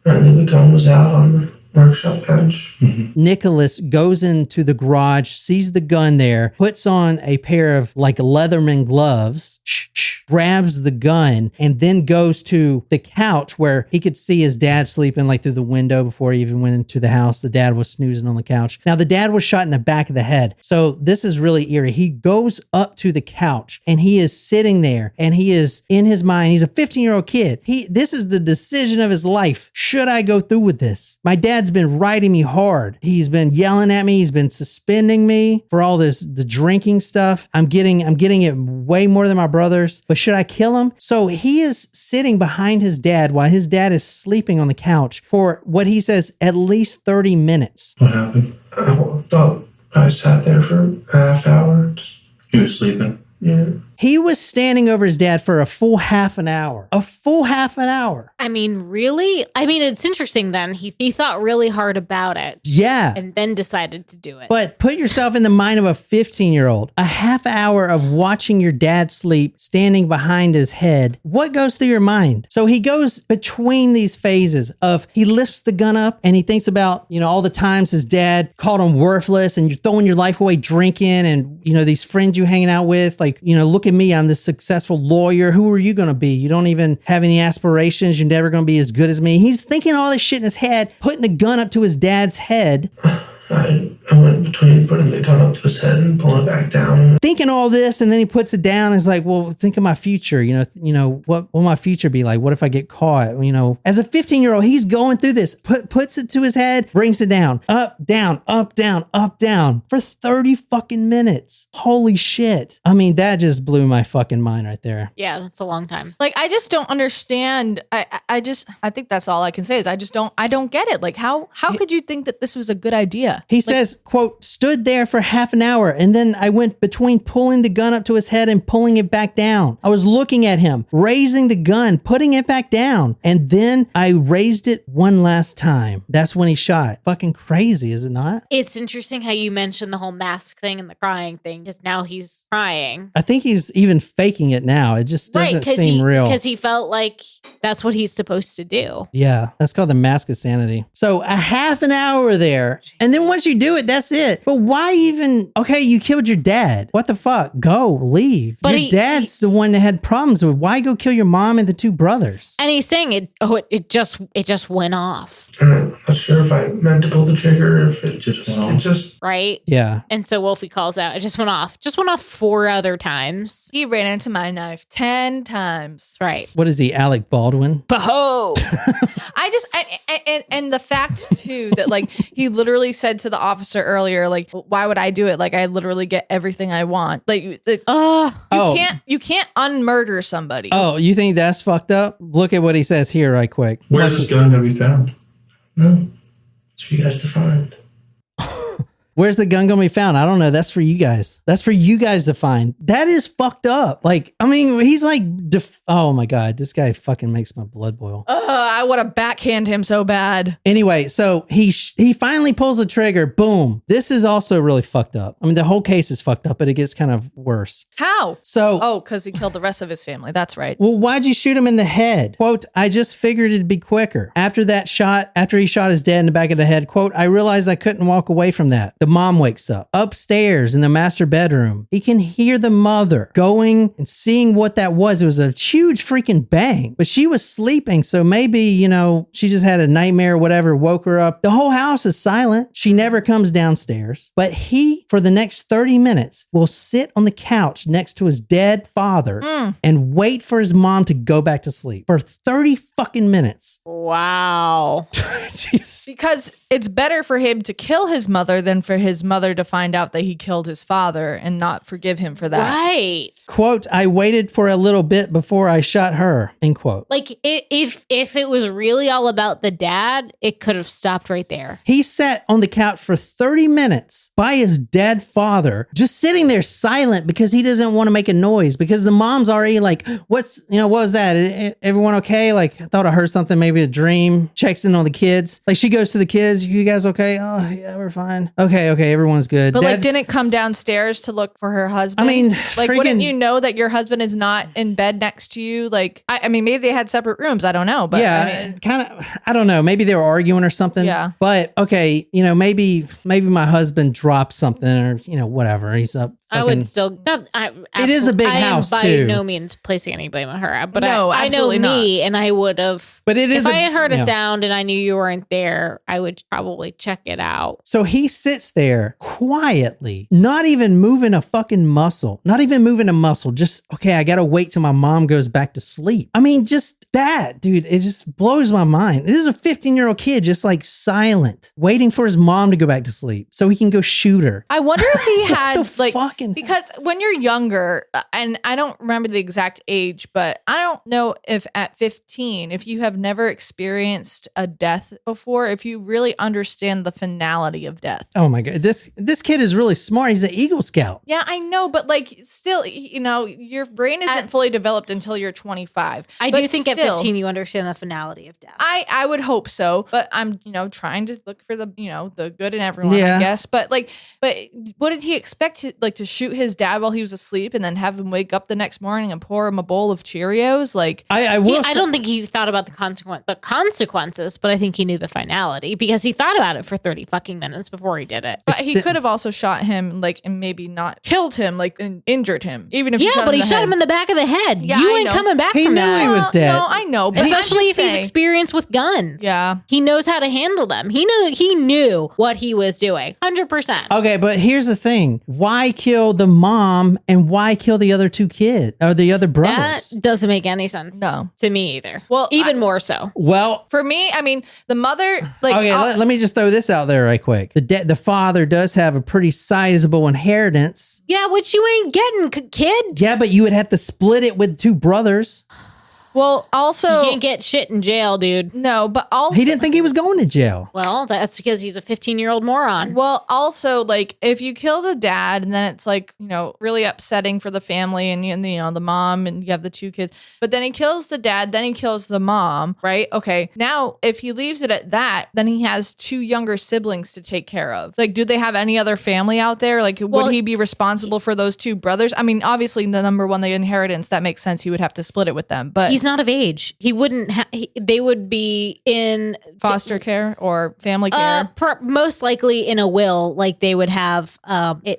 And I knew the gun was out on the workshop bench. Nicholas goes into the garage, sees the gun there, puts on a pair of like Leatherman gloves, grabs the gun, and then goes to the couch where he could see his dad sleeping like through the window before he even went into the house. The dad was snoozing on the couch. Now, the dad was shot in the back of the head. So this is really eerie. He goes up to the couch and he is sitting there, and he is in his mind. He's a 15-year-old kid. This is the decision of his life. Should I go through with this? My dad's been riding me hard. He's been yelling at me. He's been suspending me for all the drinking stuff. I'm getting it way more than my brothers, but should I kill him? So he is sitting behind his dad while his dad is sleeping on the couch for what he says at least 30 minutes. What happened? I thought I sat there for a half hour. He was sleeping. Yeah. He was standing over his dad for a full half an hour. A full half an hour. I mean, really? I mean, it's interesting then. He thought really hard about it. Yeah. And then decided to do it. But put yourself in the mind of a 15-year-old. A half hour of watching your dad sleep, standing behind his head. What goes through your mind? So he goes between these phases of he lifts the gun up and he thinks about, you know, all the times his dad called him worthless and you're throwing your life away drinking and, you know, these friends you hanging out with, like, you know, look at me, I'm this successful lawyer. Who are you going to be? You don't even have any aspirations. You're never going to be as good as me. He's thinking all this shit in his head, putting the gun up to his dad's head. I went between putting the gun up to his head and pulling it back down. Thinking all this, and then he puts it down and is like, well, think of my future. You know, what will my future be like? What if I get caught? You know, as a 15-year-old, he's going through this, puts it to his head, brings it down, up, down, up, down, up, down for 30 fucking minutes. Holy shit. I mean, that just blew my fucking mind right there. Yeah, that's a long time. Like, I just don't understand. I think that's all I can say is I don't get it. Like, how could you think that this was a good idea? He says, quote, stood there for half an hour, and then I went between pulling the gun up to his head and pulling it back down. I was looking at him, raising the gun, putting it back down, and then I raised it one last time. That's when he shot. Fucking crazy, is it not? It's interesting how you mentioned the whole mask thing and the crying thing, because now he's crying. I think he's even faking it now. It just doesn't seem real. Because he felt like that's what he's supposed to do. Yeah, that's called the mask of sanity. So a half an hour there, and then once you do it, that's it. But why even? Okay, you killed your dad. What the fuck? Go, leave. But your dad's the one that had problems with. Why go kill your mom and the two brothers? And he's saying it just went off. And I'm not sure if I meant to pull the trigger or if it just went off. It just Right? Yeah. And so Wolfie calls out, it just went off. Just went off 4 other times. He ran into my knife 10 times. Right. What is he, Alec Baldwin? Behold. And the fact too that like he literally said to the officer earlier, like, why would I do it? Like I literally get everything I want. Like you can't unmurder somebody. Oh, you think that's fucked up? Look at what he says here right quick. Where's this gun gonna be found? no. It's for you guys to find. Where's the gun gonna be found? I don't know. That's for you guys. That's for you guys to find. That is fucked up. Like, I mean, he's like, oh my God, this guy fucking makes my blood boil. I want to backhand him so bad. Anyway, so he finally pulls the trigger. Boom. This is also really fucked up. I mean, the whole case is fucked up, but it gets kind of worse. How? So, Oh, because he killed the rest of his family. That's right. well, why'd you shoot him in the head? Quote, I just figured it'd be quicker. After he shot his dad in the back of the head, quote, I realized I couldn't walk away from that. The mom wakes up. Upstairs in the master bedroom, he can hear the mother going and seeing what that was. It was a huge freaking bang, but she was sleeping. So maybe, she just had a nightmare or whatever, woke her up. The whole house is silent. She never comes downstairs, but he, for the next 30 minutes, will sit on the couch next to his dead father and wait for his mom to go back to sleep for 30 fucking minutes. Wow. Jeez. Because it's better for him to kill his mother than for his mother to find out that he killed his father and not forgive him for that. Right. Quote, I waited for a little bit before I shot her, end quote. Like if it was really all about the dad, it could have stopped right there. He sat on the couch for 30 minutes by his dead father, just sitting there silent because he doesn't want to make a noise because the mom's already like, what was that? Everyone okay? Like, I thought I heard something, maybe a dream. Checks in on the kids. Like, she goes to the kids. You guys okay? Oh, yeah, we're fine. Okay, everyone's good. But like, didn't come downstairs to look for her husband. I mean, like, wouldn't you know that your husband is not in bed next to you? Like, I mean, maybe they had separate rooms. I don't know. But yeah, kind of. I don't know. Maybe they were arguing or something. Yeah. But okay, maybe my husband dropped something or whatever. He's up. I would still. It is a big house by too. By no means placing any blame on her, but no, I know me, and I would have. But it is. If I had heard a sound and I knew you weren't there, I would probably check it out. So he sits there quietly, not even moving a fucking muscle, not even moving a muscle. Just okay. I gotta wait till my mom goes back to sleep. I mean, just that, dude. It just blows my mind. This is a 15-year-old kid, just like silent, waiting for his mom to go back to sleep so he can go shoot her. I wonder if he had like. Fucking Because when you're younger, and I don't remember the exact age, but I don't know if at 15, if you have never experienced a death before, if you really understand the finality of death. Oh my God. This kid is really smart. He's an Eagle Scout. Yeah, I know, but like still, your brain isn't fully developed until you're 25. I But do think still, at 15 you understand the finality of death. I would hope so, but I'm trying to look for the the good in everyone, Yeah. I guess. But what did he expect to shoot his dad while he was asleep and then have him wake up the next morning and pour him a bowl of Cheerios? Like I don't think he thought about the consequences, but I think he knew the finality because he thought about it for 30 fucking minutes before he did it. But he could have also shot him, like, and maybe not killed him, like, and injured him. Even if he shot him in the back of the head. Yeah, you I ain't know. coming back He from knew that. he was dead. No, I know, but Especially if he's saying, experienced with guns. Yeah. He knows how to handle them. He knew what he was doing. 100%. Okay, but here's the thing. Why kill the mom and why kill the other two kids or the other brothers? That doesn't make any sense to me either. Well, even more so. Well, for me, I mean, the mother, like, okay, let me just throw this out there right quick. The father does have a pretty sizable inheritance. Yeah, which you ain't getting, kid. Yeah, but you would have to split it with two brothers. well, also, You can't get shit in jail, dude. no, but also, He didn't think he was going to jail. Well, that's because he's a 15-year-old moron. well, also, like, if you kill the dad and then it's like, really upsetting for the family and the mom and you have the two kids, but then he kills the dad, then he kills the mom, right? Okay. Now, if he leaves it at that, then he has two younger siblings to take care of. Like, do they have any other family out there? Like, would he be responsible for those two brothers? I mean, obviously, the number one, the inheritance, that makes sense. He would have to split it with them, but He's not of age. He wouldn't. They would be in Foster care or family care. Most likely in a will, like they would have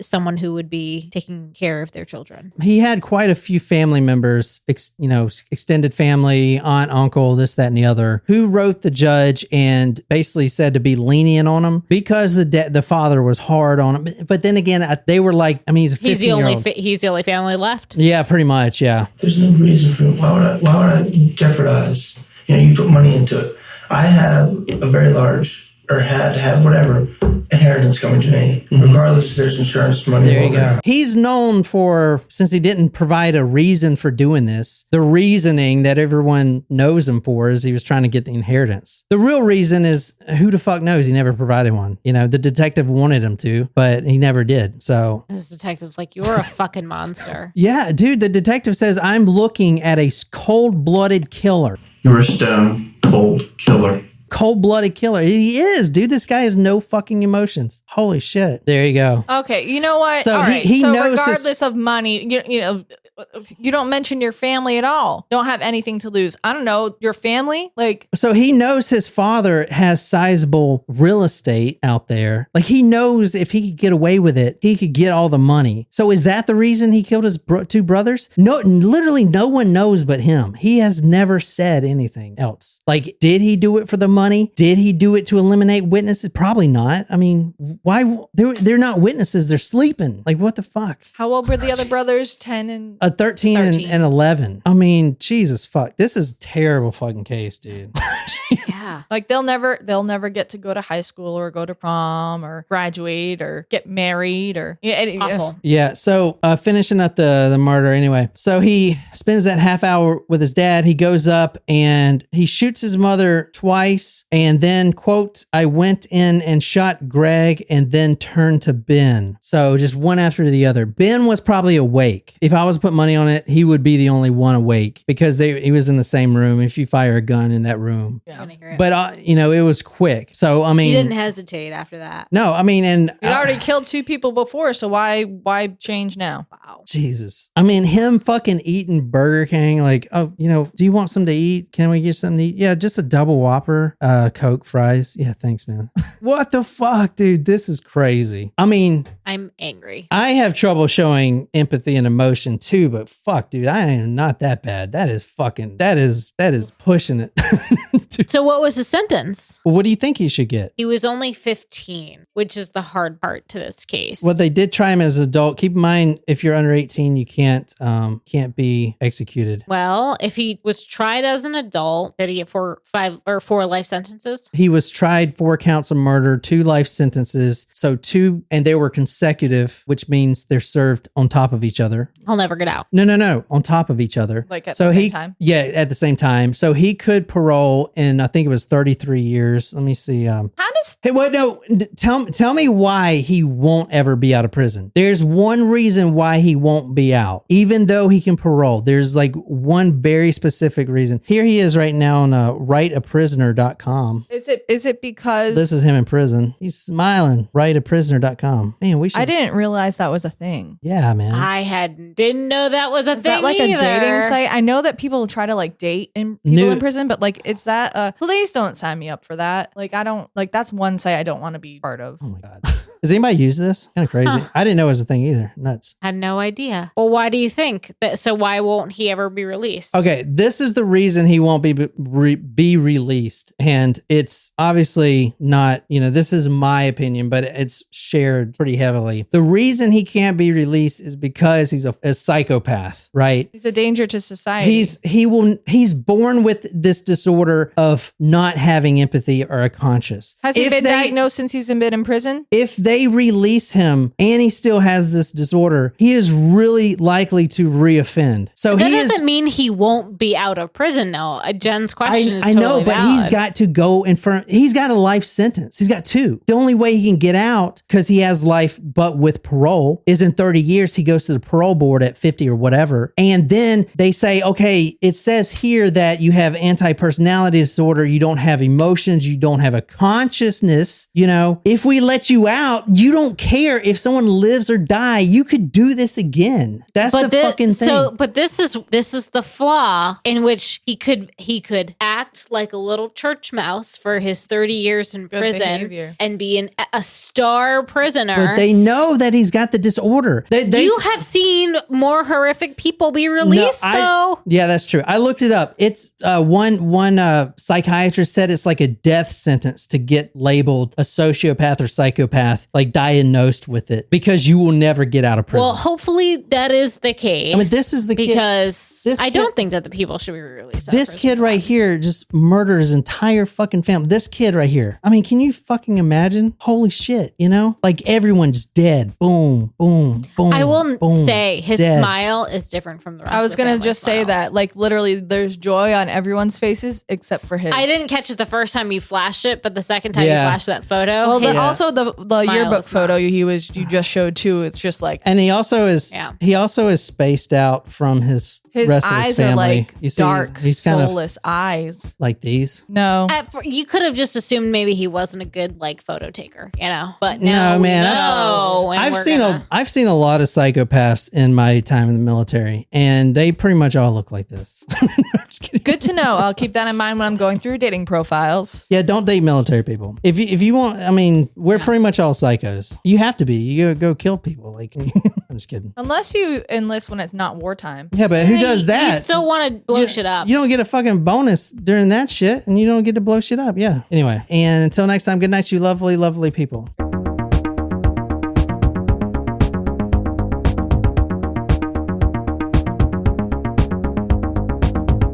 someone who would be taking care of their children. He had quite a few family members, extended family, aunt, uncle, this, that, and the other, who wrote the judge and basically said to be lenient on him because the father was hard on him. But then again, they were like, I mean, he's a 15-year-old. He's the only family left. Yeah, pretty much. Yeah. There's no reason for it. Why would I jeopardize? You put money into it. I have a very large, or had to have whatever, inheritance coming to me, regardless if there's insurance money. There you go. He's known for, since he didn't provide a reason for doing this, the reasoning that everyone knows him for is he was trying to get the inheritance. The real reason is, who the fuck knows? He never provided one. The detective wanted him to, but he never did. So this detective's like, you're a fucking monster. Yeah, dude, the detective says, I'm looking at a cold-blooded killer. You're a stone cold killer. Cold-blooded killer. He is, dude. This guy has no fucking emotions. Holy shit. There you go. Okay, you know what? So all right. he so knows regardless of money, you don't mention your family at all. Don't have anything to lose. I don't know, your family? So he knows his father has sizable real estate out there. Like, he knows if he could get away with it, he could get all the money. So is that the reason he killed his two brothers? No, literally no one knows but him. He has never said anything else. Like, did he do it for the money? Did he do it to eliminate witnesses? Probably not. I mean, why? They're not witnesses. They're sleeping. Like, what the fuck? How old were the other brothers? 10 and... 13 and 11. I mean, Jesus fuck. This is a terrible fucking case, dude. Yeah. Like they'll never get to go to high school or go to prom or graduate or get married or awful. Yeah. So finishing up the murder anyway. So he spends that half hour with his dad. He goes up and he shoots his mother twice and then, quote, I went in and shot Greg and then turned to Ben. So just one after the other. Ben was probably awake. If I was to put money on it, he would be the only one awake because he was in the same room. If you fire a gun in that room. Yeah. But, it was quick. So, I mean. He didn't hesitate after that. No, I mean, and. He'd already killed 2 people before, so why change now? Wow. Jesus. I mean, him fucking eating Burger King, like, oh, do you want something to eat? Can we get something to eat? Yeah, just a double Whopper, Coke, fries. Yeah, thanks, man. What the fuck, dude? This is crazy. I mean. I'm angry. I have trouble showing empathy and emotion too, but fuck, dude, I am not that bad. That is pushing it. So what was the sentence? What do you think he should get? He was only 15, which is the hard part to this case. Well, they did try him as an adult. Keep in mind, if you're under 18, you can't be executed. Well, if he was tried as an adult, did he get 4 life sentences? He was tried 4 counts of murder, 2 life sentences. So 2, and they were consecutive, which means they're served on top of each other. He'll never get out. No, on top of each other. Like at the same time? Yeah, at the same time. So he could parole in, I think it was 33 years. Let me see. How does... Hey, what? No, tell me why he won't ever be out of prison. There's one reason why he won't be out, even though he can parole. There's like one very specific reason. Here he is right now on writeaprisoner.com. Is it because... This is him in prison. He's smiling. Writeaprisoner.com. Man, we should... I didn't realize that was a thing. Yeah, man. I didn't know that was a Is thing that like either. a dating site? I know that people try to like date people in prison, but like, it's that, please don't sign me up for that. Like, I don't, like, that's one site I don't want to be part of. Oh my God. Does anybody use this? Kind of crazy. Huh. I didn't know it was a thing either. Nuts. I had no idea. Well, why do you think that? So why won't he ever be released? Okay, this is the reason he won't be released. And it's obviously not, this is my opinion, but it's shared pretty heavily. The reason he can't be released is because he's a psychopath, right? He's a danger to society. He's born with this disorder of not having empathy or a conscience. Has he been diagnosed since he's been in prison? If they release him and he still has this disorder, he is really likely to reoffend. So that doesn't mean he won't be out of prison, though. Jen's question is totally valid. got to go in front. He's got a life sentence. He's got 2. The only way he can get out, because he has life but with parole, is in 30 years he goes to the parole board at 50 or whatever. And then they say, okay, it says here that you have anti-personality disorder. You don't have emotions. You don't have a consciousness. You know, if we let you out, you don't care if someone lives or die. You could do this again. That's the fucking thing. So, but this is the flaw in which he could act like a little church mouse for his 30 years in prison behavior. and be a star prisoner. But they know that he's got the disorder. You have seen more horrific people be released, though. Yeah, that's true. I looked it up. It's one psychiatrist said it's like a death sentence to get labeled a sociopath or psychopath, like diagnosed with it, because you will never get out of prison. Well, hopefully that is the case. I mean, this is the kid. Because This I kid- don't think that the people should be released. out of This prison kid for right that. here just murdered his entire fucking family. This kid right here. I mean, can you fucking imagine? Holy shit, you know? Like everyone just dead. Boom, boom, boom. I will boom, say his dead. smile is different from the rest. I was of the gonna family's just say smiles. that, like, literally, there's joy on everyone's faces except for his. I didn't catch it the first time you flashed it, but the second time Yeah. you flashed that photo, Well, his- also the smile yearbook is not- photo you just showed too. It's just like And he also is Yeah. he also is spaced out from his rest of his eyes family. are like You see, dark, he's kind of soulless eyes. like these. No, you could have just assumed maybe he wasn't a good like photo taker, you know. But No, now man, we know, and I've we're seen gonna- I've seen a lot of psychopaths in my time in the military, and they pretty much all look like this. I'm just kidding. good to know. I'll keep that in mind when I'm going through dating profiles. Yeah, don't date military people. If you want, I mean, we're pretty much all psychos. You have to be. You go kill people. Like, I'm just kidding. Unless you enlist when it's not wartime. Yeah, but who does You that? still want to blow shit up. You don't get a fucking bonus during that shit, and you don't get to blow shit up. Yeah. Anyway, and until next time, good night, you lovely, lovely people.